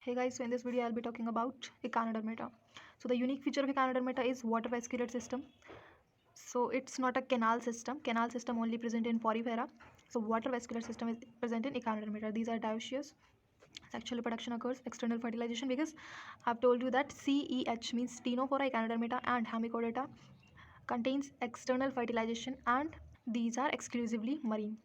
Hey guys, so in this video I'll be talking about Echinodermata. So the unique feature of Echinodermata is water vascular system. So it's not a canal system. Canal system only present in Porifera. So water vascular system is present in Echinodermata. These are dioecious. Sexual reproduction occurs, external fertilization, because I've told you that CEH means Ctenophora, Echinodermata and Hemichordata contains external fertilization, and these are exclusively marine.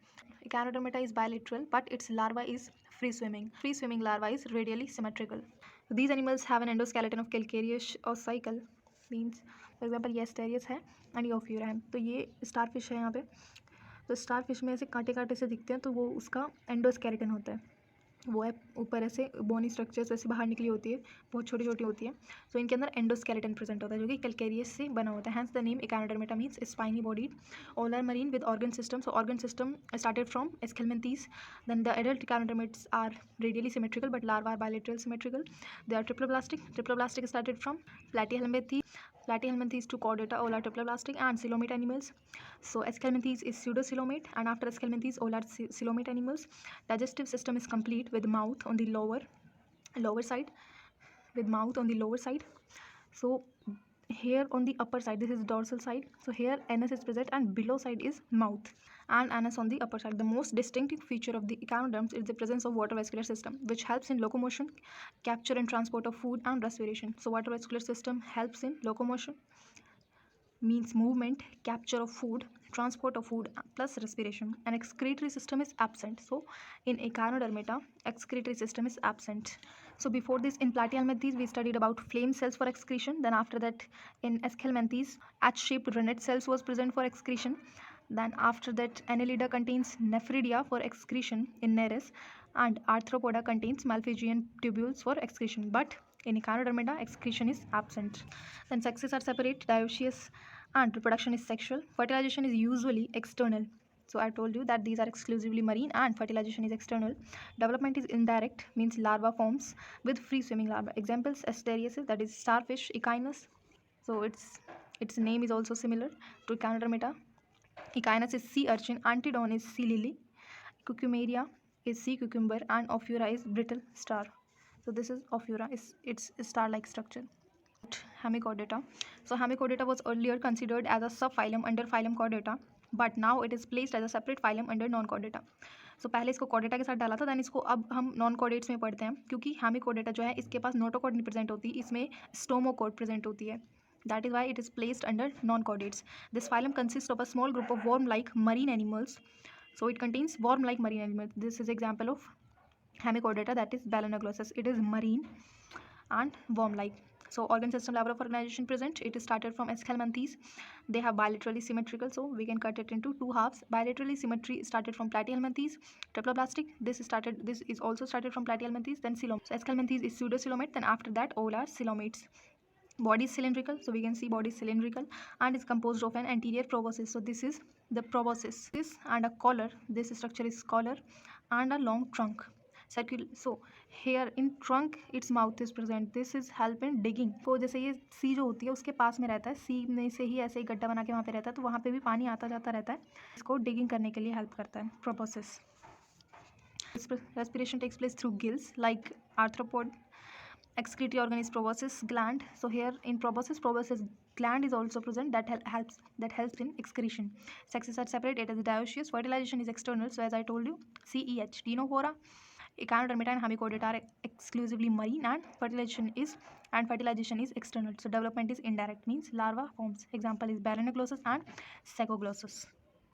Echinodermata is bilateral, but its larva is free swimming. Free swimming larva is radially symmetrical. So these animals have an endoskeleton of calcareous ossicle, means for example ये asterias है and ये ophura है. तो ये starfish है यहाँ पे. तो starfish में ऐसे कांटे कांटे से दिखते हैं, तो वो उसका एंडोस्केलेटन होता है. वो है ऊपर ऐसे बोनी स्ट्रक्चर्स ऐसे बाहर निकली होती है, बहुत छोटी छोटी होती है. सो इनके अंदर एंडोस्केलेटन प्रेजेंट होता है जो कि कैलकेरियस से बना होता है. Hence the name Echinodermata means spiny bodied. All are marine with organ system. So organ system started from Eschelminthes. Then the adult Echinodermates are radially symmetrical, but larvae are bilateral symmetrical. They are triploblastic. Triploblastic started from Platyhelminthes to Chordata. All are triploblastic and coelomate animals. So Eschelminthes is pseudocoelomate, and after Eschelminthes all are coelomate animals. Digestive system is complete with mouth on the lower side, with mouth on the lower side. So here on the upper side, this is dorsal side, so here anus is present and below side is mouth and anus on the upper side. The most distinctive feature of the echinoderms is the presence of water vascular system, which helps in locomotion, capture and transport of food and respiration. So water vascular system helps in locomotion, means movement, capture of food, transport of food plus respiration. And excretory system is absent. So in Echinodermata, excretory system is absent. So before this, in Platyhelminthes we studied about flame cells for excretion. Then after that, in Eschelminthes, H-shaped rennet cells was present for excretion. Then after that, Annelida contains nephridia for excretion in Nereis, and Arthropoda contains Malpighian tubules for excretion. But in Echinodermata, excretion is absent. Then sexes are separate, dioecious, and reproduction is sexual. Fertilization is usually external. So I told you that these are exclusively marine and fertilization is external. Development is indirect, means larva forms with free swimming larva. Examples: Asteriasis, that is starfish, Echinus. So its name is also similar to Echinodermata. Echinus is sea urchin, Antedon is sea lily, Cucumeria is sea cucumber, and Ophura is brittle star. So this is Ophura, its star-like structure. Hemichordata. So Hemichordata was earlier considered as a subphylum under phylum Chordata, but now it is placed as a separate phylum under non-chordata. So पहले इसको chordata के साथ डाला था, then इसको अब हम non-chordates में पढ़ते हैं, क्योंकि Hemichordata जो है इसके पास notochord नहीं प्रेजेंट होती, इसमें stomochord प्रेजेंट होती है. That is why it is placed under non-chordates. This phylum consists of a small group of worm-like marine animals. So it contains worm-like marine animals. This is example of Hemichordata, that is Balanoglossus. It is marine and worm-like. So organ system level of organization present. It is started from Eschelminthes. They have bilaterally symmetrical, so we can cut it into two halves. Bilaterally symmetry started from Platyhelminthes. Triploblastic, this is also started from Platyhelminthes. Then coelomate. So Eschelminthes is pseudocoelomate. Then after that all are coelomates. Body is cylindrical, so we can see body is cylindrical and is composed of an anterior proboscis. So this is the proboscis. This and a collar. This structure is collar and a long trunk. Circular. So here in trunk its mouth is present. This is help in digging. तो जैसे ये सी जो होती है उसके पास में रहता है, सी में से ही ऐसे ही गड्ढा बना के वहाँ पे रहता है, तो वहाँ पे भी पानी आता जाता रहता है, इसको डिगिंग करने के लिए हेल्प करता है proboscis. Respiration takes place through gills like arthropod. Excretory organ is proboscis gland. So here in proboscis gland is also present that helps in excretion. Sexes are separate. It is dioecious. Fertilization is external. So as I told you, CEH, Ctenophora, Echinodermata and Hemichordata are exclusively marine, and fertilization is external. So development is indirect, means larva forms. Example is Balanoglossus and Sagoglossus.